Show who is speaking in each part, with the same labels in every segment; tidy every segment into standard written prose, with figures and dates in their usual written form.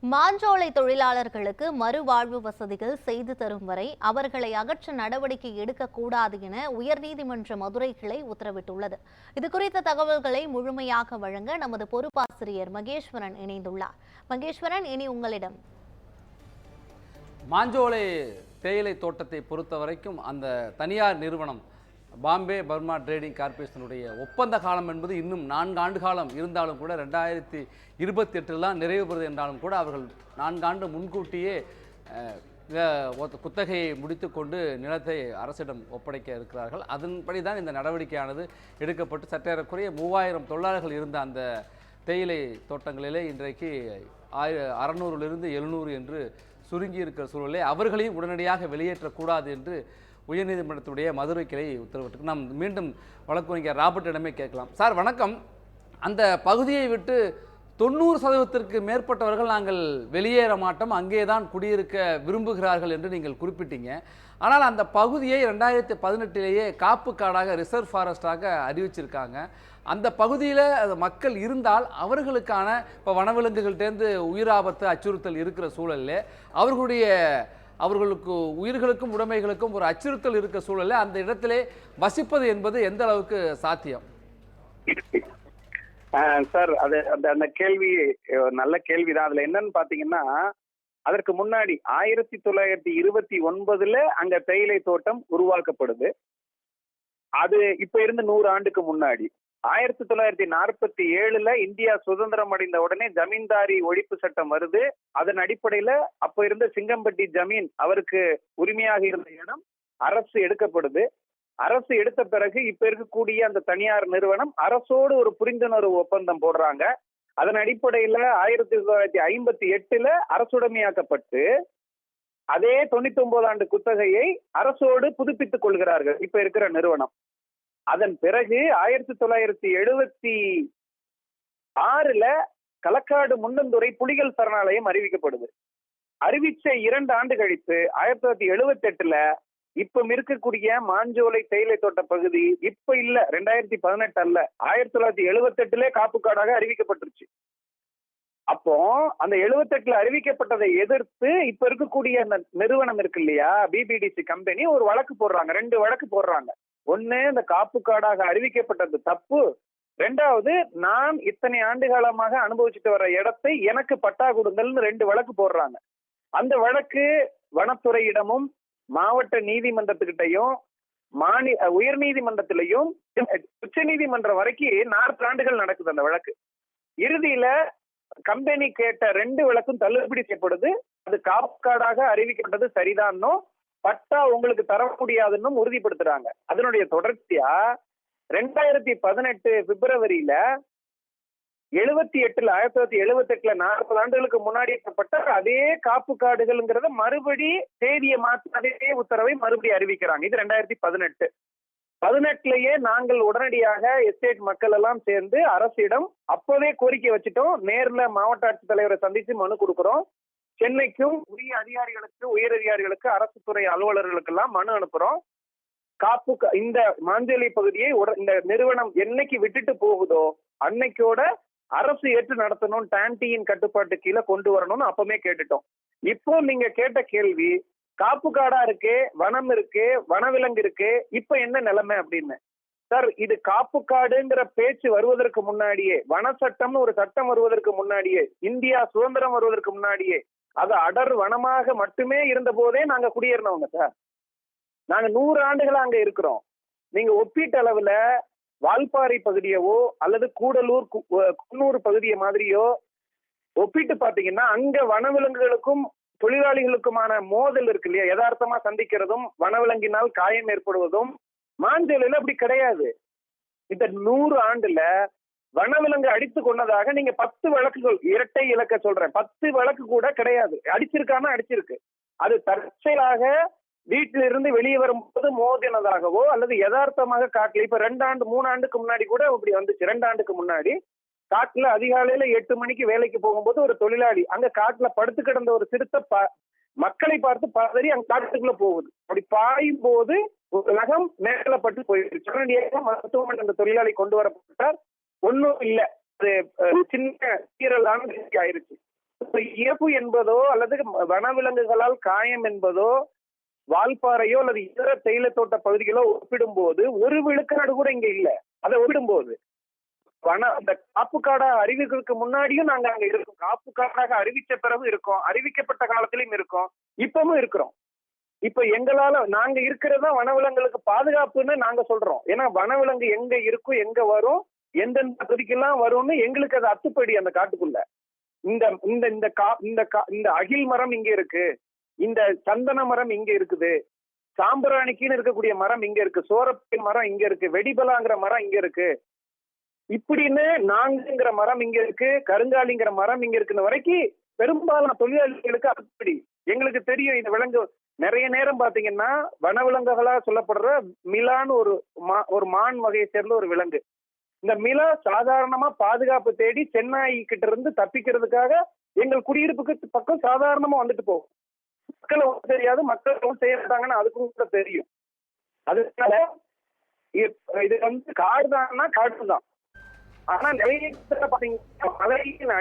Speaker 1: மாஞ்சோலை தொழிலாளர்களுக்கு மறுவாழ்வு வசதிகள் செய்து தரும் வரை அவர்களை அகற்ற நடவடிக்கை எடுக்கக்கூடாது என உயர்நீதிமன்ற மதுரை கிளை உத்தரவிட்டுள்ளது. இதுகுறித்த தகவல்களை முழுமையாக வழங்க நமது பொறுப்பாசிரியர் மகேஸ்வரன் இணைந்துள்ளார். மகேஸ்வரன், இனி உங்களிடம்.
Speaker 2: மாஞ்சோலை தேயிலை தோட்டத்தை பொறுத்த வரைக்கும் அந்த தனியார் நிறுவனம் பாம்பே பர்மா ட்ரேடிங் கார்பரேஷனுடைய ஒப்பந்த காலம் என்பது இன்னும் 4 ஆண்டு காலம் இருந்தாலும் கூட 2028 நிறைவு பெறுது என்றாலும் கூட அவர்கள் 4 ஆண்டு முன்கூட்டியே குத்தகையை முடித்துக்கொண்டு நிலத்தை அரசிடம் ஒப்படைக்க இருக்கிறார்கள். அதன்படி தான் இந்த நடவடிக்கையானது எடுக்கப்பட்டு சற்றேறக்குறைய 3000 தொழிலாளர்கள் இருந்த அந்த தேயிலை தோட்டங்களிலே இன்றைக்கு 600லிருந்து 700 என்று சுருங்கி இருக்கிற சூழலை அவர்களையும் உடனடியாக வெளியேற்றக்கூடாது என்று உயர்நீதிமன்றத்துடைய மதுரை கிளை உத்தரவிட்டு நாம் மீண்டும் வழக்கறிஞர் ராபர்ட்டிடமே கேட்கலாம். சார் வணக்கம். அந்த பகுதியை விட்டு 90% மேற்பட்டவர்கள் நாங்கள் வெளியேற மாட்டோம், அங்கே தான் குடியிருக்க விரும்புகிறார்கள் என்று நீங்கள் குறிப்பிட்டீங்க. ஆனால் அந்த பகுதியை 2018 காப்பு காடாக ரிசர்வ் ஃபாரஸ்டாக அறிவிச்சிருக்காங்க. அந்த பகுதியில் மக்கள் இருந்தால் அவர்களுக்கான இப்போ வனவிலங்குகள்டேருந்து உயிராபத்து அச்சுறுத்தல் இருக்கிற சூழலில் அவர்களுக்கு உயிர்களுக்கும் உடைமைகளுக்கும் ஒரு அச்சுறுத்தல் இருக்க சூழலில் அந்த இடத்திலே வசிப்பது என்பது எந்த அளவுக்கு சாத்தியம்?
Speaker 3: சார், அது அந்த கேள்வி நல்ல கேள்விதான். அதுல என்னன்னு பாத்தீங்கன்னா, அதற்கு முன்னாடி 1929 அங்க தேயிலை தோட்டம் உருவாக்கப்படுது. அது இப்ப இருந்து 100 ஆண்டுக்கு முன்னாடி 1947 இந்தியா சுதந்திரம் அடைந்த உடனே ஜமீன்தாரி ஒழிப்பு சட்டம் வருது. அதன் அடிப்படையில அப்ப இருந்த சிங்கம்பட்டி ஜமீன் அவருக்கு உரிமையாக இருந்த இடம் அரசு எடுக்கப்படுது. அரசு எடுத்த பிறகு இப்ப இருக்கக்கூடிய அந்த தனியார் நிறுவனம் அரசோடு ஒரு புரிந்துணர்வு ஒப்பந்தம் போடுறாங்க. அதன் அடிப்படையில 1958 அரசுடைமையாக்கப்பட்டு அதே 99 ஆண்டு குத்தகையை அரசோடு புதுப்பித்துக் கொள்கிறார்கள் இப்ப இருக்கிற நிறுவனம். அதன் பிறகு 1976 களக்காடு முன்னந்துறை புலிகள் சரணாலயம் அறிவிக்கப்படுது. அறிவிச்ச 2 ஆண்டு கழித்து 1978 இப்ப இருக்கக்கூடிய மாஞ்சோலை தேயிலை தோட்ட பகுதி இப்ப இல்ல, 2018 அல்ல, 1978 காப்பு காடாக அறிவிக்கப்பட்டுருச்சு. அப்போ அந்த 78 அறிவிக்கப்பட்டதை எதிர்த்து இப்ப இருக்கக்கூடிய அந்த நிறுவனம் இருக்கு இல்லையா, பிபிடிசி கம்பெனி ஒரு வழக்கு போடுறாங்க. 2 வழக்கு போடுறாங்க. ஒண்ணு, இந்த காப்பு காடாக அறிவிக்கப்பட்டது தப்பு. 2வது, நான் இத்தனை ஆண்டு காலமாக அனுபவிச்சுட்டு வர இடத்தை எனக்கு பட்டா கொடுங்கள்னு 2 வழக்கு போடுறாங்க. அந்த வழக்கு வனத்துறையிடமும் மாவட்ட நீதிமன்றத்துக்கிட்டையும் உயர் நீதிமன்றத்திலையும் உச்ச நீதிமன்றம் வரைக்கும் 40 ஆண்டுகள் நடக்குது அந்த வழக்கு. இறுதியில கம்பெனி கேட்ட 2 வழக்கும் தள்ளுபடி செய்யப்படுது. அது காப்பு காடாக அறிவிக்கப்பட்டது சரிதானோ, பட்டா உங்களுக்கு தர முடியாதுன்னு உறுதிப்படுத்துறாங்க. அதனுடைய தொடர்ச்சியா 2018 பிப்ரவரியில 1978 40 ஆண்டுகளுக்கு முன்னாடி ஏற்பட்ட அதே காப்பு காடுகள்ங்கிறத மறுபடி தேதியை மாற்றி அதே உத்தரவை மறுபடியும் அறிவிக்கிறாங்க. இது 2018 நாங்கள் உடனடியாக எஸ்டேட் மக்கள் எல்லாம் சேர்ந்து அரசிடம் அப்பவே கோரிக்கை வச்சுட்டோம். நேர்ல மாவட்ட ஆட்சித்தலைவரை சந்திச்சு மனு கொடுக்கிறோம். சென்னைக்கும் உரிய அதிகாரிகளுக்கு, உயர் அதிகாரிகளுக்கு, அரசு துறை அலுவலர்களுக்கு எல்லாம் மனு அனுப்புறோம். இந்த மாஞ்சோலை பகுதியை இந்த நிறுவனம் என்னைக்கு விட்டுட்டு போகுதோ அன்னைக்கோட அரசு ஏற்று நடத்தணும், டான்டியின் கட்டுப்பாட்டு கீழே கொண்டு வரணும்னு அப்பவே கேட்டுட்டோம். இப்போ நீங்க கேட்ட கேள்வி, காப்பு காடா இருக்கு, வனம் இருக்கு, வனவிலங்கு இருக்கு, இப்ப என்ன நிலைமை அப்படின்னு. சார், இது காப்பு காடுங்கிற பேச்சு வருவதற்கு முன்னாடியே, வன சட்டம்னு ஒரு சட்டம் வருவதற்கு முன்னாடியே, இந்தியா சுதந்திரம் வருவதற்கு முன்னாடியே அது அடர் வனமாக மட்டுமே இருந்த போதே நாங்க குடியேறினவங்க சார். நாங்க 100 ஆண்டுகளா அங்க இருக்கிறோம். நீங்க ஒப்பீட்டு அளவுல வால்பாறை பகுதியவோ அல்லது கூடலூர் குன்னூர் பகுதியை மாதிரியோ ஒப்பிட்டு பாத்தீங்கன்னா அங்க வனவிலங்குகளுக்கும் தொழிலாளிகளுக்குமான மோதல் இருக்கு இல்லையா, யதார்த்தமா சந்திக்கிறதும் வனவிலங்கினால் காயம் ஏற்படுவதும் மாஞ்சோலையில அப்படி கிடையாது. இந்த 100 ஆண்டுல வனவிலங்கு அடித்து கொண்டதாக நீங்க 10 வழக்குகள், இரட்டை இலக்க சொல்றேன், 10 வழக்கு கூட கிடையாது. அடிச்சிருக்காம அடிச்சிருக்கு. அது தற்செயலாக வீட்டில இருந்து வெளியே வரும்போது மோதினதாகவோ அல்லது யதார்த்தமாக காட்டுல இப்ப 2 ஆண்டு 3 ஆண்டுக்கு முன்னாடி கூட இப்படி வந்துச்சு. 2 ஆண்டுக்கு முன்னாடி காட்டுல அதிகாலையில 8 மணிக்கு வேலைக்கு போகும்போது ஒரு தொழிலாளி அங்க காட்டுல படுத்து கிடந்த ஒரு சிறுத்தை மக்களை பார்த்து பதறி அங்க காட்டுக்குள்ள போகுது. அப்படி பாயும் போது ஒரு நகம் மேல பட்டு போயிடுச்சு. உடனடியாக மருத்துவமனை அந்த தொழிலாளி கொண்டு வரப்பட்டார். ஒன்னும் இல்ல, அது சின்ன கீரலான ஆயிருச்சு. ஒரு இறப்பு என்பதோ அல்லது வனவிலங்குகளால் காயம் என்பதோ வால்பாறையோ அல்லது இதர தேயிலை தோட்ட பகுதிகளோ ஒப்பிடும்போது ஒரு விழுக்காடு கூட இங்க இல்ல. அதை ஒப்பிடும்போது அந்த காப்பு காடாக அறிவிக்கிறதுக்கு முன்னாடியும் நாங்க அங்க இருக்கோம், காப்பு காடாக அறிவிச்ச பிறகு இருக்கோம், அறிவிக்கப்பட்ட காலத்திலயும் இருக்கோம், இப்பவும் இருக்கிறோம். இப்ப எங்களால நாங்க இருக்கிறதா வனவிலங்குகளுக்கு பாதுகாப்புன்னு நாங்க சொல்றோம். ஏன்னா வனவிலங்கு எங்க இருக்கும், எங்க வரும், எந்தெந்த பகுதிக்கெல்லாம் வரும்னு எங்களுக்கு அது அத்துப்படி. அந்த காட்டுக்குள்ள இந்த இந்த இந்த அகில் மரம் இங்க இருக்கு, இந்த சந்தன மரம் இங்க இருக்குது, சாம்பிராணிக்குன்னு இருக்கக்கூடிய மரம் இங்க இருக்கு, சோரப்பை மரம் இங்க இருக்கு, வெடிபலாங்கிற மரம் இங்க இருக்கு, இப்படின்னு நாங்குங்கிற மரம் இங்க இருக்கு, கருங்காலிங்கிற மரம் இங்க இருக்குன்னு வரைக்கும் பெரும்பாலான தொழிலாளிகளுக்கு அத்துப்படி. எங்களுக்கு தெரியும் இந்த விலங்கு நிறைய நேரம் பாத்தீங்கன்னா வனவிலங்குகளா சொல்லப்படுற மிலான்னு ஒரு மான் வகையை சேர்ந்த ஒரு விலங்கு. இந்த மிலா சாதாரணமா பாதுகாப்பு தேடி சென்னாய் கிட்ட இருந்து தப்பிக்கிறதுக்காக எங்கள் குடியிருப்புக்கு பக்கம் சாதாரணமா வந்துட்டு போகும். மக்களை தெரியாது, மக்கள் செய்யறாங்கன்னு அதுக்கும் கூட தெரியும். அதனால இது காடு தான்னா காடு தான். ஆனா நிறைய பாத்தீங்கன்னா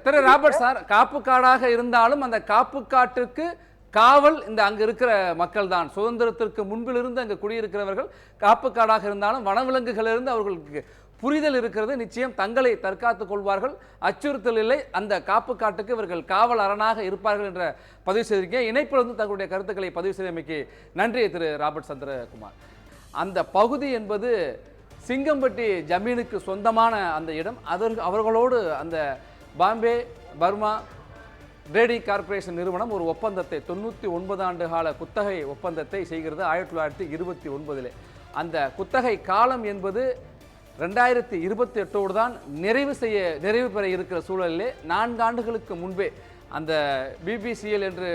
Speaker 2: திரு ராபர்ட் சார், காப்பு காடாக இருந்தாலும் அந்த காப்பு காட்டுக்கு காவல் இந்த அங்க இருக்கிற மக்கள் தான். சுதந்திரத்திற்கு முன்பிலிருந்து அங்கு குடியிருக்கிறவர்கள். காப்பு காடாக இருந்தாலும் வனவிலங்குகளிலிருந்து அவர்களுக்கு புரிதல் இருக்கிறது. நிச்சயம் தங்களை தற்காத்துக் கொள்வார்கள், அச்சுறுத்தல் இல்லை, அந்த காப்பு காட்டுக்கு இவர்கள் காவல் அரணாக இருப்பார்கள் என்ற பதிவு செய்திருக்கேன். இணைப்பில் வந்து தங்களுடைய கருத்துக்களை பதிவு செய்தமைக்கு நன்றி திரு ராபர்ட் சந்திரகுமார். அந்த பகுதி என்பது சிங்கம்பட்டி ஜமீனுக்கு சொந்தமான அந்த இடம். அவர்களோடு அந்த பாம்பே பர்மா ட்ரேடிங் கார்ப்பரேஷன் நிறுவனம் ஒரு ஒப்பந்தத்தை 99 ஆண்டு கால குத்தகை ஒப்பந்தத்தை செய்கிறது 1929. அந்த குத்தகை காலம் என்பது 2028 தான் நிறைவு பெற இருக்கிற சூழலிலே 4 ஆண்டுகளுக்கு முன்பே அந்த பிபிசிஎல் என்று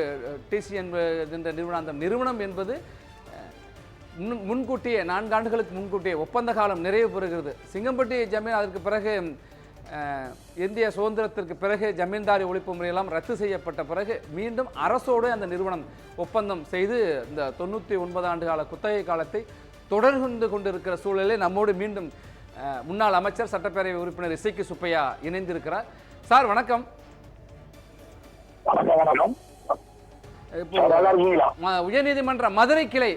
Speaker 2: டிசிஎன் என்ற நிறுவனம், அந்த நிறுவனம் என்பது முன்கூட்டியே 4 ஆண்டுகளுக்கு முன்கூட்டியே ஒப்பந்த காலம் நிறைவு பெறுகிறது. சிங்கம்பட்டி ஜமீன் அதற்கு பிறகு இந்திய சுதந்திரத்திற்கு பிறகு ஜமீன்தாரி ஒழிப்பு முறையெல்லாம் ரத்து செய்யப்பட்ட பிறகு மீண்டும் அரசோடு அந்த நிறுவனம் ஒப்பந்தம் செய்து இந்த 99 ஆண்டு கால குத்தகை காலத்தை தொடர்ந்து கொண்டிருக்கிற சூழலில் நம்மோடு மீண்டும் முன்னாள் அமைச்சர் சட்டப்பேரவை உறுப்பினர் இசைக்கு சுப்பையா இணைந்திருக்கிறார். சார் வணக்கம். உயர்நீதிமன்ற மதுரை கிளை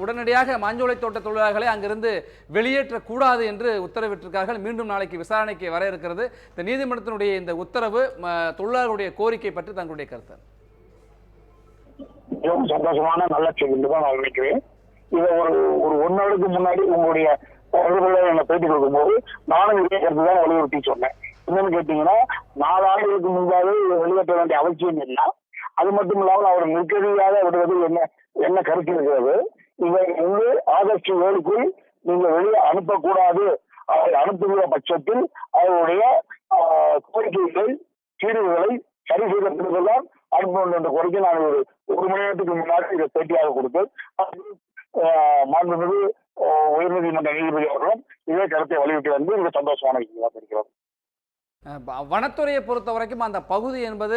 Speaker 2: உடனடியாக மாஞ்சோலை தோட்ட தொழிலாளர்களை அங்கிருந்து வெளியேற்றக்கூடாது என்று உத்தரவிட்டிருக்கார்கள். மீண்டும் நாளைக்கு விசாரணைக்கு வர இருக்கிறது. இந்த நீதிமன்றத்தினுடைய இந்த உத்தரவு தொழிலாளர்களுடைய கோரிக்கை பற்றி தங்களுடைய கருத்து?
Speaker 4: மிகவும் சந்தோஷமான நல்ல செய்தி தான் நான் நினைக்கிறேன். இதை ஒரு 1 நாளுக்கு முன்னாடி உங்களுடைய என்ன பேட்டி கொடுக்கும்போது நானும் இதே கருத்து தான் வலியுறுத்தி சொன்னேன். என்னன்னு கேட்டீங்கன்னா 4 ஆண்டுகளுக்கு முன்பாக வெளியேற்ற வேண்டிய அவசியம் இல்லை. அது மட்டும் இல்லாமல் அவர் நிற்கதியாக விடுவதில் என்ன கருத்து இருக்கிறது. இதை ஆகஸ்ட் 7க்குள் நீங்க வெளியே அனுப்பக்கூடாது. அதை அனுப்புகிற பட்சத்தில் அவருடைய கோரிக்கைகள் தீர்வுகளை சரி செய்த பிறகுதான் அனுப்ப வேண்டும் என்ற கோரிக்கை நான் ஒரு மணி நேரத்துக்கு முன்னாடி இதை பேட்டியாக கொடுத்தேன். மாண்புமிகு உயர்நீதிமன்ற நீதிபதி அவர்களும் இதே கருத்தை வலியுறுத்தி வந்து மிக சந்தோஷமான விஷயமாக இருக்கிறது.
Speaker 2: வனத்துறையை பொறுத்த வரைக்கும் அந்த பகுதி என்பது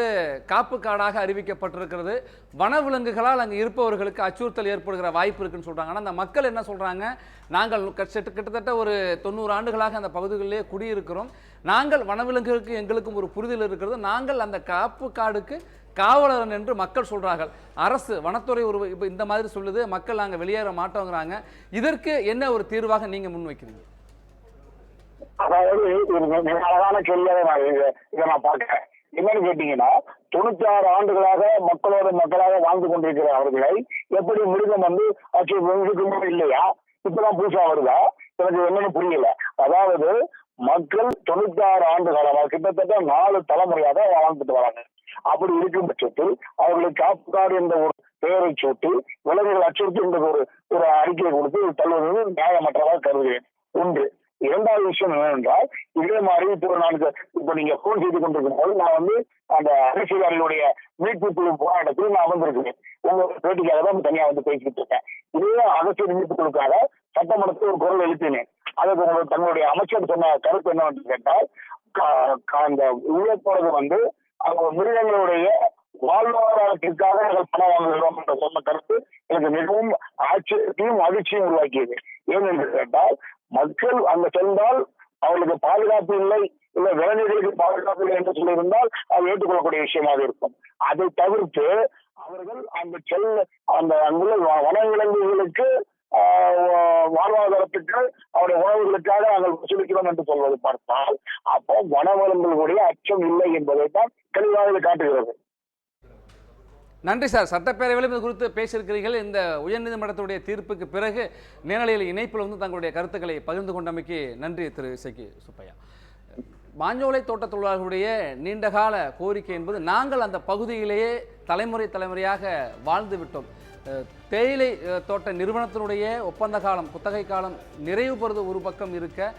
Speaker 2: காப்பு காடாக அறிவிக்கப்பட்டிருக்கிறது. வனவிலங்குகளால் அங்கு இருப்பவர்களுக்கு அச்சுறுத்தல் ஏற்படுகிற வாய்ப்பு இருக்குன்னு சொல்றாங்க. ஆனால் அந்த மக்கள் என்ன சொல்றாங்க, நாங்கள் கிட்டத்தட்ட ஒரு 90 ஆண்டுகளாக அந்த பகுதிகளிலே குடியிருக்கிறோம், நாங்கள் வனவிலங்குகளுக்கு எங்களுக்கும் ஒரு புரிதல் இருக்கிறது, நாங்கள் அந்த காப்பு காடுக்கு காவலர் என்று மக்கள் சொல்றார்கள். அரசு வனத்துறை இப்போ இந்த மாதிரி சொல்லுது, மக்கள் நாங்கள் வெளியேற மாட்டோங்கிறாங்க. இதற்கு என்ன ஒரு தீர்வாக நீங்க முன்வைக்கிறீங்க?
Speaker 4: அதாவது மிக அழகான கேள்வியாக இதை நான் பார்க்கிறேன். என்னன்னு கேட்டீங்கன்னா 96 ஆண்டுகளாக மக்களாக வாழ்ந்து கொண்டிருக்கிற அவர்களை எப்படி மிருகம் வந்து இதுக்கு இல்லையா, இப்பதான் புதுசா வருதா, எனக்கு என்னன்னு புரியல. அதாவது மக்கள் 96 ஆண்டு காலமாக கிட்டத்தட்ட 4 தலைமுறையாக வாழ்ந்துட்டு வராங்க. அப்படி இருக்கும் பட்சத்தில் அவர்களுக்கு காப்புக்காடு என்ற ஒரு பெயரை சூட்டி விலங்குகள் அச்சுறுத்தி என்ற ஒரு அறிக்கையை கொடுத்து தள்ளுவது நியாயமற்றதாக கருதுகிறேன். ஒன்று. 2வது விஷயம் என்னவென்றால், இதே மாதிரி இப்ப நீங்க போன் செய்து கொண்டிருக்கும் போது நான் வந்து அந்த அரசியல்வாதிகளுடைய மீட்பு குழு போராட்டத்தில் நான் வந்திருக்கிறேன். உங்க பேட்டிக்காக தான் தனியா வந்து பேசிக்கிட்டு இருக்கேன். இதே அரசியல் மீட்பு குழுக்காக சட்டமன்றத்தில் ஒரு குரல் எழுப்பினேன். அதுக்கு தங்களுடைய அமைச்சர் சொன்ன கருத்து என்னவென்று கேட்டால், அந்த உழைப்போடு வந்து அவங்க மிருகங்களுடைய வாழ்வாதாரத்திற்காக நாங்கள் பணம் வாங்குகிறோம் என்ற சொன்ன கருத்து எனக்கு மிகவும் ஆச்சரியத்தையும் மகிழ்ச்சியும் உருவாக்கியது. ஏனென்று கேட்டால், மக்கள் அங்க சென்றால் அவர்களுக்கு பாதுகாப்பு இல்லை இல்ல விலங்குகளுக்கு பாதுகாப்பு இல்லை என்று சொல்லியிருந்தால் அது ஏற்றுக்கொள்ளக்கூடிய விஷயமாக இருக்கும். அதை தவிர்த்து அவர்கள் அந்த அங்குள்ள வனவிலங்குகளுக்கு வாழ்வாதாரத்துக்கு அவருடைய உணவுகளுக்காக நாங்கள் வசூலிக்கிறோம் என்று சொல்வது பார்த்தால் அப்போ வனவிலங்குகளுடைய அச்சம் இல்லை என்பதை தான் தெளிவாக காட்டுகிறது.
Speaker 2: நன்றி சார். சட்டப்பேரவையிலும் இது குறித்து பேசியிருக்கிறீர்கள். இந்த உயர்நீதிமன்றத்துடைய தீர்ப்புக்கு பிறகு நேரலையில் இணைப்பில் வந்து தங்களுடைய கருத்துக்களை பகிர்ந்து கொண்டமைக்கு நன்றி திரு இசக்கி சுப்பையா. மாஞ்சோலை தோட்ட தொழிலாளர்களுடைய நீண்டகால கோரிக்கை என்பது நாங்கள் அந்த பகுதியிலேயே தலைமுறையாக வாழ்ந்து விட்டோம். தேயிலை தோட்ட நிறுவனத்தினுடைய ஒப்பந்த காலம் குத்தகை காலம் நிறைவு பெறுவது ஒரு பக்கம் இருக்க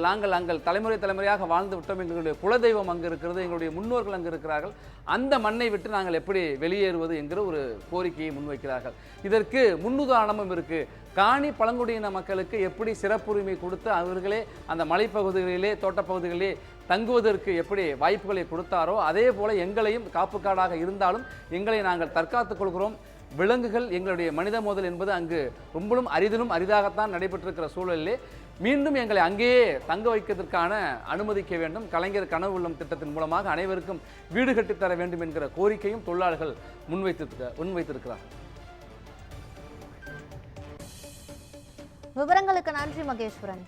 Speaker 2: நாங்கள் அங்கே தலைமுறையாக வாழ்ந்து விட்டோம். எங்களுடைய குலதெய்வம் அங்கு இருக்கிறது, எங்களுடைய முன்னோர்கள் அங்கு இருக்கிறார்கள். அந்த மண்ணை விட்டு நாங்கள் எப்படி வெளியேறுவது என்கிற ஒரு கோரிக்கையை முன்வைக்கிறார்கள். இதற்கு முன்னுதாரணமும் இருக்கு. காணி பழங்குடியின மக்களுக்கு எப்படி சிறப்புரிமை கொடுத்து அவர்களே அந்த மலைப்பகுதிகளிலே தோட்டப்பகுதிகளிலே தங்குவதற்கு எப்படி வாய்ப்புகளை கொடுத்தாரோ அதே போல எங்களையும் காப்புக்காடாக இருந்தாலும் எங்களை நாங்கள் தற்காத்துக் கொள்கிறோம். விலங்குகள் எங்களுடைய மனித மோதல் என்பது அங்கு ரொம்பவும் அரிதாகத்தான் நடைபெற்றிருக்கிற சூழலிலே மீண்டும் எங்களை அங்கேயே தங்க வைக்கிறதுக்கான அனுமதிக்க வேண்டும். கலைஞர் கனவு உள்ளம் திட்டத்தின் மூலமாக அனைவருக்கும் வீடு கட்டித்தர வேண்டும் என்கிற கோரிக்கையும் தொழிலாளர்கள் முன்வைத்திருக்கிறார்கள்.
Speaker 1: விவரங்களுக்கு நன்றி மகேஸ்வரன்.